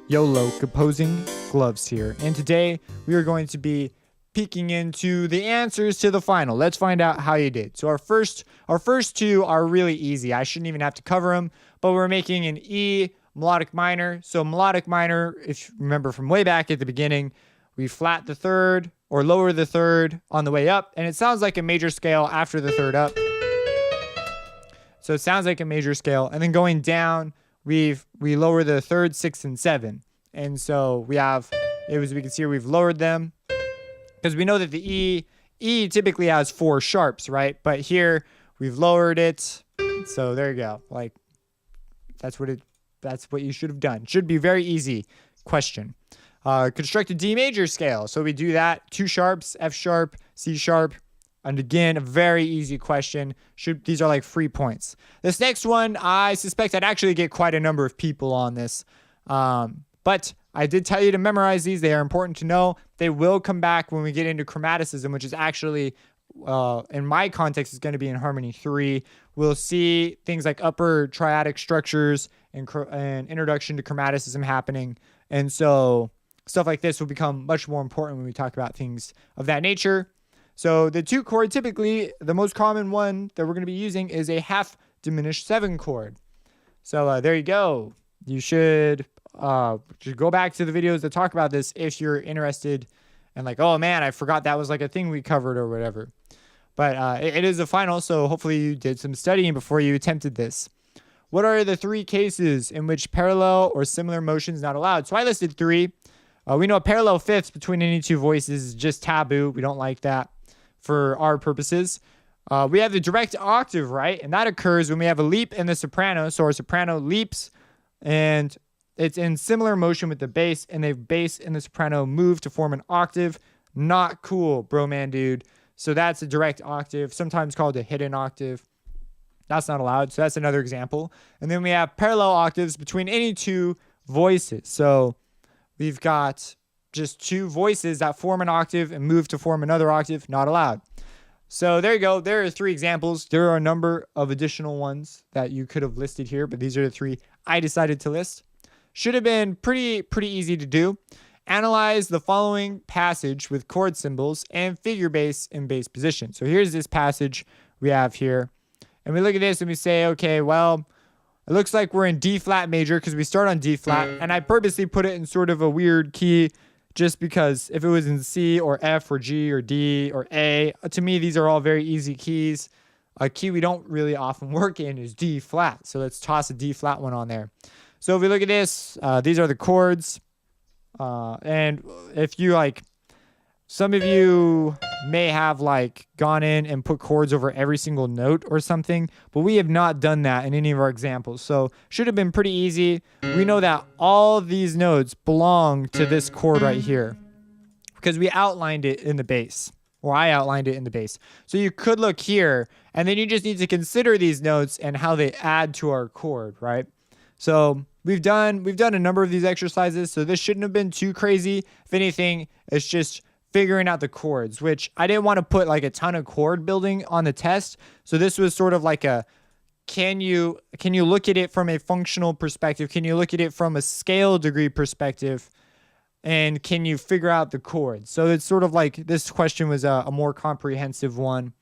YOLO composing gloves here, and today we are going to be peeking into the answers to the final. Let's find out how you did. So our first two are really easy. I shouldn't even have to cover them, but we're making an E melodic minor. So melodic minor, if you remember from way back at the beginning, we flat the third or lower the third on the way up, and it sounds like a major scale after the third up. So it sounds like a major scale, and then going down, we lower the third, sixth, and seven. And so we have, as we can see here, we've lowered them because we know that the E typically has 4 sharps, right? But here we've lowered it. So there you go. Like that's what you should have done. Should be very easy question. Construct a D major scale. So we do that. 2 sharps, F sharp, C sharp. And again, a very easy question. These are like free points. This next one, I suspect I'd actually get quite a number of people on this. But I did tell you to memorize these. They are important to know. They will come back when we get into chromaticism, which is actually, in my context, is going to be in harmony 3. We'll see things like upper triadic structures and introduction to chromaticism happening. And so stuff like this will become much more important when we talk about things of that nature. So the 2 chord, typically the most common one that we're going to be using is a half diminished 7 chord. So there you go. You should go back to the videos that talk about this if you're interested and like, oh man, I forgot that was like a thing we covered or whatever. But it is a final, so hopefully you did some studying before you attempted this. What are the 3 cases in which parallel or similar motion is not allowed? So I listed 3. We know parallel fifths between any 2 voices is just taboo. We don't like that for our purposes. We have the direct octave, right? And that occurs when we have a leap in the soprano. So our soprano leaps and it's in similar motion with the bass, and the bass and the soprano move to form an octave. Not cool, bro man dude. So that's a direct octave, sometimes called a hidden octave. That's not allowed. So that's another example. And then we have parallel octaves between any 2 voices. So we've got just 2 voices that form an octave and move to form another octave. Not allowed. So there you go. There are 3 examples. There are a number of additional ones that you could have listed here, but these are the 3 I decided to list. Should have been pretty easy to do. Analyze the following passage with chord symbols and figure bass in bass position. So here's this passage we have here. And we look at this and we say, okay, well, it looks like we're in D flat major because we start on D flat. And I purposely put it in sort of a weird key just because if it was in C or F or G or D or A, to me, these are all very easy keys. A key we don't really often work in is D flat. So let's toss a D flat one on there. So if we look at this, these are the chords. And if you like, some of you may have like gone in and put chords over every single note or something, but we have not done that in any of our examples. So should have been pretty easy. We know that all of these notes belong to this chord right here because we outlined it in the bass, or I outlined it in the bass. So you could look here and then you just need to consider these notes and how they add to our chord, right? So we've done a number of these exercises, so this shouldn't have been too crazy. If anything, it's just figuring out the chords, which I didn't want to put like a ton of chord building on the test. So this was sort of like a, can you look at it from a functional perspective? Can you look at it from a scale degree perspective? And can you figure out the chords? So it's sort of like this question was a more comprehensive one.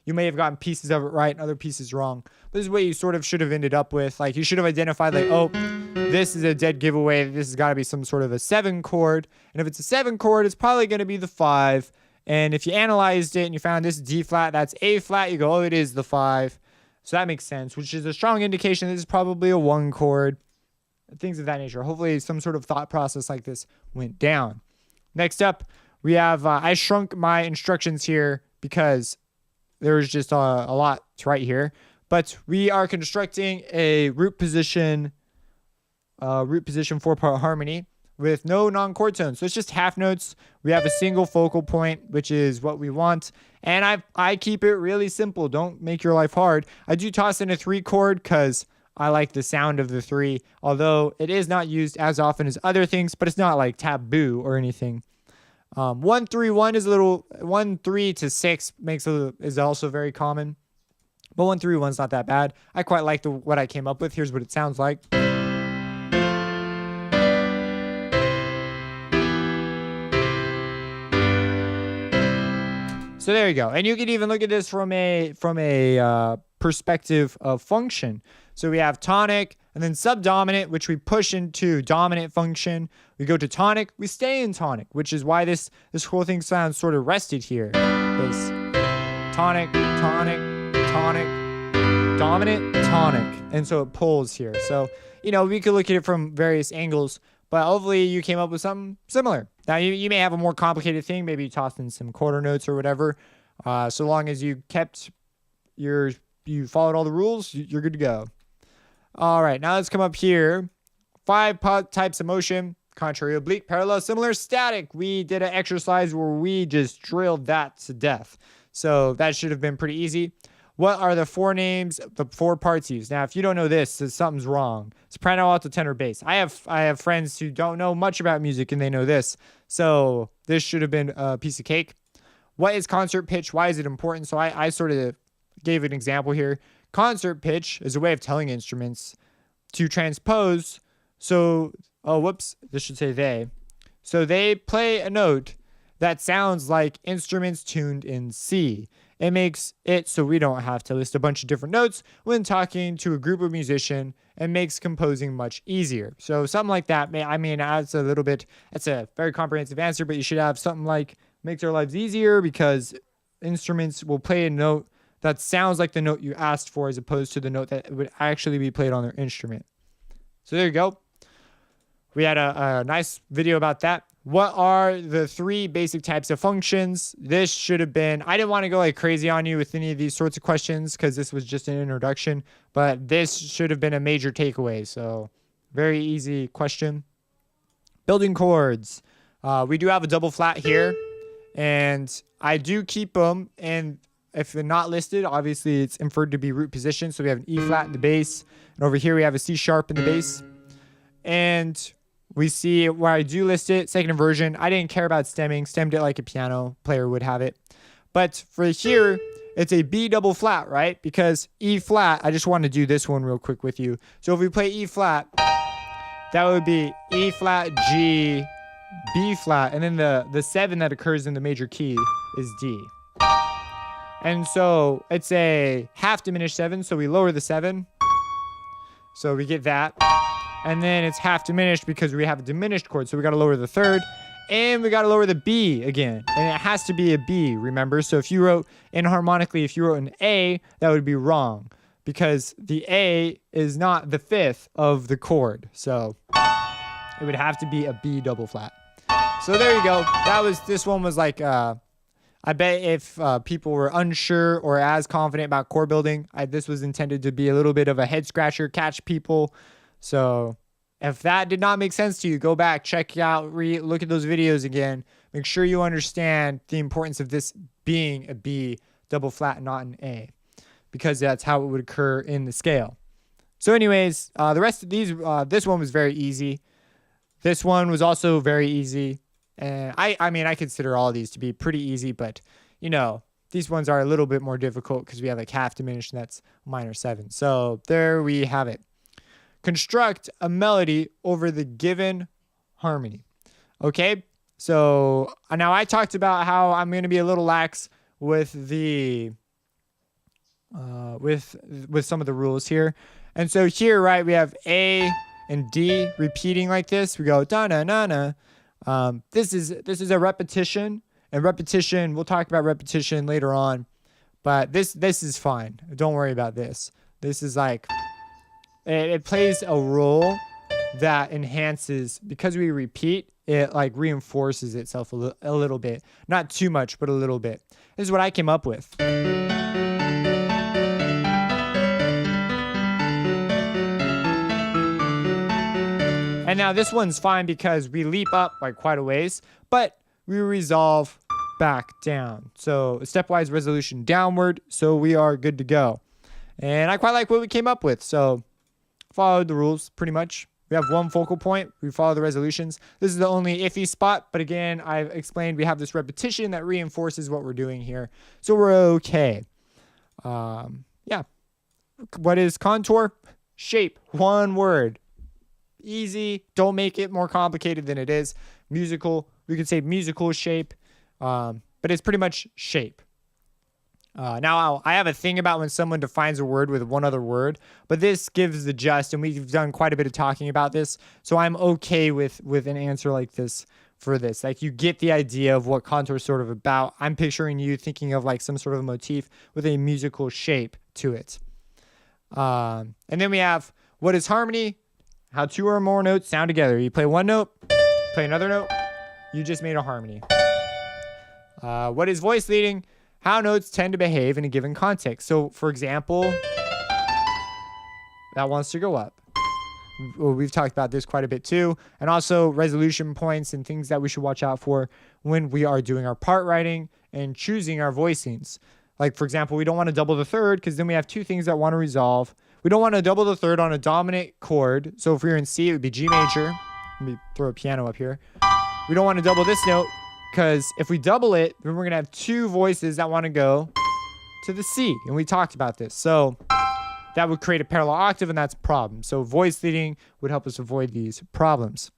You may have gotten pieces of it right and other pieces wrong. This is what you sort of should have ended up with. Like you should have identified like, oh, this is a dead giveaway. This has got to be some sort of a 7 chord. And if it's a 7 chord, it's probably going to be the 5. And if you analyzed it and you found this D flat, that's A flat, you go, oh, it is the 5. So that makes sense, which is a strong indication this is probably a 1 chord. Things of that nature. Hopefully some sort of thought process like this went down. Next up, we have, I shrunk my instructions here because there's just a lot to write here, but we are constructing a root position 4-part harmony with no non-chord tones. So it's just half notes. We have a single focal point, which is what we want. And I keep it really simple. Don't make your life hard. I do toss in a 3 chord because I like the sound of the 3, although it is not used as often as other things, but it's not like taboo or anything. 1-3-1 is a little 1-3 to 6 is also very common, but 1-3-1 is not that bad. I quite like what I came up with. Here's what it sounds like. So there you go. And you can even look at this from a perspective of function. So we have tonic and then subdominant, which we push into dominant function. We go to tonic, we stay in tonic, which is why this whole thing sounds sort of rested here. Because tonic, tonic, tonic, dominant, tonic. And so it pulls here. So, we could look at it from various angles, but hopefully you came up with something similar. Now, you may have a more complicated thing. Maybe you tossed in some quarter notes or whatever. So long as you you followed all the rules, you're good to go. All right, now let's come up here. 5 types of motion: contrary, oblique, parallel, similar, static. We did an exercise where we just drilled that to death. So that should have been pretty easy. What are the 4 names, the 4 parts used? Now, if you don't know this, something's wrong. Soprano, alto, tenor, bass. I have friends who don't know much about music and they know this. So this should have been a piece of cake. What is concert pitch? Why is it important? So I sort of gave an example here. Concert pitch is a way of telling instruments to transpose. So, this should say they. So they play a note that sounds like instruments tuned in C. It makes it so we don't have to list a bunch of different notes when talking to a group of musicians, and makes composing much easier. So something like that, that's a very comprehensive answer, but you should have something like makes our lives easier because instruments will play a note that sounds like the note you asked for as opposed to the note that would actually be played on their instrument. So there you go. We had a nice video about that. What are the 3 basic types of functions? This should have been, I didn't want to go like crazy on you with any of these sorts of questions because this was just an introduction, but this should have been a major takeaway. So very easy question. Building chords. We do have a double flat here, and I do keep them, and if they're not listed, obviously it's inferred to be root position. So we have an E flat in the bass, and over here we have a C sharp in the bass. And we see where I do list it, second inversion. I didn't care about stemming, stemmed it like a piano player would have it. But for here, it's a B double flat, right? Because E flat, I just want to do this one real quick with you. So if we play E flat, that would be E flat, G, B flat, and then the 7 that occurs in the major key is D. And so it's a half diminished 7, so we lower the 7. So we get that. And then it's half diminished because we have a diminished chord, so we got to lower the 3rd. And we got to lower the B again. And it has to be a B, remember? So if you wrote inharmonically, if you wrote an A, that would be wrong because the A is not the 5th of the chord. So it would have to be a B double flat. So there you go. This one was like, I bet if people were unsure or as confident about chord building, this was intended to be a little bit of a head scratcher, catch people. So if that did not make sense to you, go back, check out, look at those videos again. Make sure you understand the importance of this being a B double flat, not an A, because that's how it would occur in the scale. So anyways, the rest of these, this one was very easy. This one was also very easy. And I consider all of these to be pretty easy, but these ones are a little bit more difficult because we have like half diminished, and that's minor 7. So there we have it. Construct a melody over the given harmony. Okay, so now I talked about how I'm going to be a little lax with the with some of the rules here, and so here, right, we have A and D repeating like this. We go da na na na. This is a repetition, and repetition. We'll talk about repetition later on, but this is fine. Don't worry about this. This is like. It plays a role that enhances, because we repeat, it like reinforces itself a little bit. Not too much, but a little bit. This is what I came up with. And now this one's fine because we leap up like quite a ways, but we resolve back down. So a stepwise resolution downward, so we are good to go. And I quite like what we came up with, so followed the rules pretty much. We have one focal point. We follow the resolutions. This is the only iffy spot, but again, I've explained we have this repetition that reinforces what we're doing here, so we're okay. Yeah. What is contour? Shape. One word. Easy. Don't make it more complicated than it is. Musical. We could say musical shape, but it's pretty much shape. Now, I have a thing about when someone defines a word with one other word, but this gives the gist, and we've done quite a bit of talking about this, so I'm okay with an answer like this for this. Like, you get the idea of what contour is sort of about. I'm picturing you thinking of like some sort of a motif with a musical shape to it. And then we have, what is harmony? How two or more notes sound together. You play one note, play another note, you just made a harmony. What is voice leading? How notes tend to behave in a given context. So, for example, that wants to go up. Well, we've talked about this quite a bit too. And also resolution points and things that we should watch out for when we are doing our part writing and choosing our voicings. Like, for example, we don't want to double the third because then we have two things that want to resolve. We don't want to double the third on a dominant chord. So if we were in C, it would be G major. Let me throw a piano up here. We don't want to double this note, because if we double it, then we're going to have two voices that want to go to the C. And we talked about this. So that would create a parallel octave, and that's a problem. So voice leading would help us avoid these problems.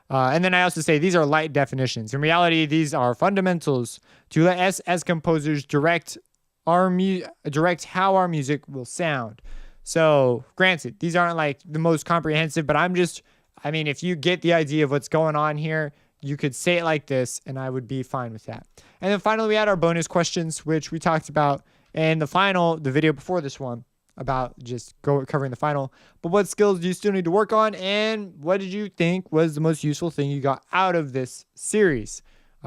And then I also say these are light definitions. In reality, these are fundamentals to let us as composers direct how our music will sound. So granted, these aren't like the most comprehensive, but I mean, if you get the idea of what's going on here, you could say it like this, and I would be fine with that. And then finally, we had our bonus questions, which we talked about in the video before this one, about just covering the final. But what skills do you still need to work on, and what did you think was the most useful thing you got out of this series?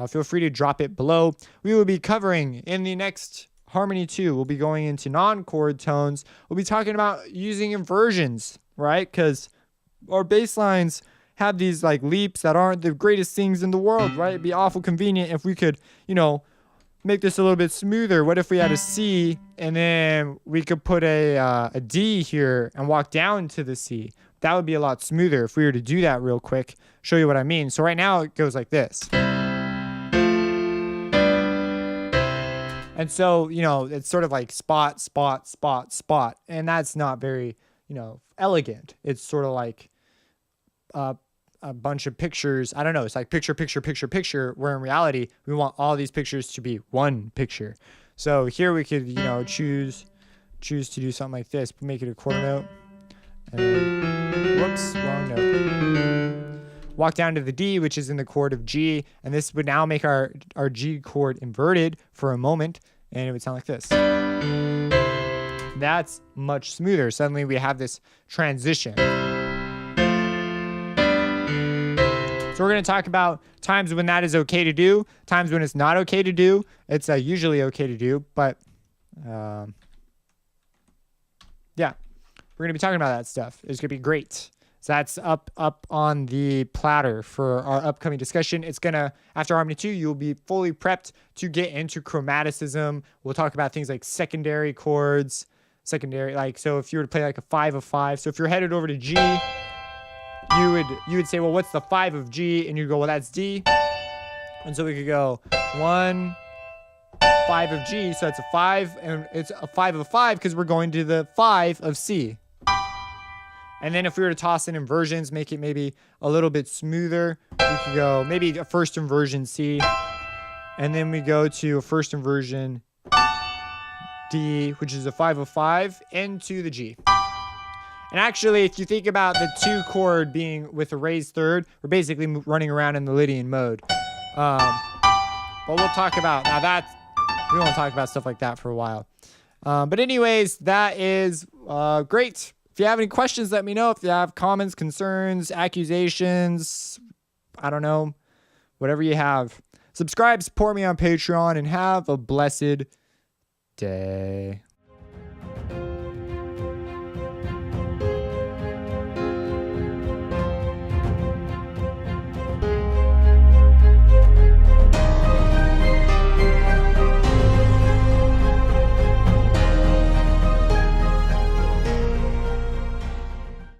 Feel free to drop it below. We will be covering in the next Harmony 2. We'll be going into non-chord tones. We'll be talking about using inversions, right? Because our bass lines have these like leaps that aren't the greatest things in the world, right? It'd be awful convenient if we could, make this a little bit smoother. What if we had a C and then we could put a D here and walk down to the C? That would be a lot smoother if we were to do that real quick. Show you what I mean. So right now it goes like this. And so, it's sort of like spot, spot, spot, spot. And that's not very, elegant. It's sort of like a bunch of pictures. I don't know. It's like picture, picture, picture, picture, where in reality, we want all these pictures to be one picture. So here we could, choose to do something like this, make it a quarter note. And then, whoops, wrong note. Walk down to the D, which is in the chord of G. And this would now make our G chord inverted for a moment. And it would sound like this. That's much smoother. Suddenly we have this transition. So we're going to talk about times when that is okay to do, times when it's not okay to do. It's usually okay to do, but yeah, we're going to be talking about that stuff. It's going to be great. So that's up on the platter for our upcoming discussion. It's going to, after Harmony 2, you'll be fully prepped to get into chromaticism. We'll talk about things like secondary chords, so if you were to play like a 5 of 5. So if you're headed over to G, you would say, well, what's the 5 of G? And you go, well, that's D. And so we could go 1, 5 of G. So that's a 5, and it's a 5 of 5 because we're going to the 5 of C. And then if we were to toss in inversions, make it maybe a little bit smoother, we could go maybe a first inversion C. And then we go to a first inversion D, which is a 5 of 5, into the G. And actually, if you think about the 2 chord being with a raised third, we're basically running around in the Lydian mode. But we'll talk about, we won't talk about stuff like that for a while. But anyways, that is great. If you have any questions, let me know. If you have comments, concerns, accusations, I don't know, whatever you have. Subscribe, support me on Patreon, and have a blessed day.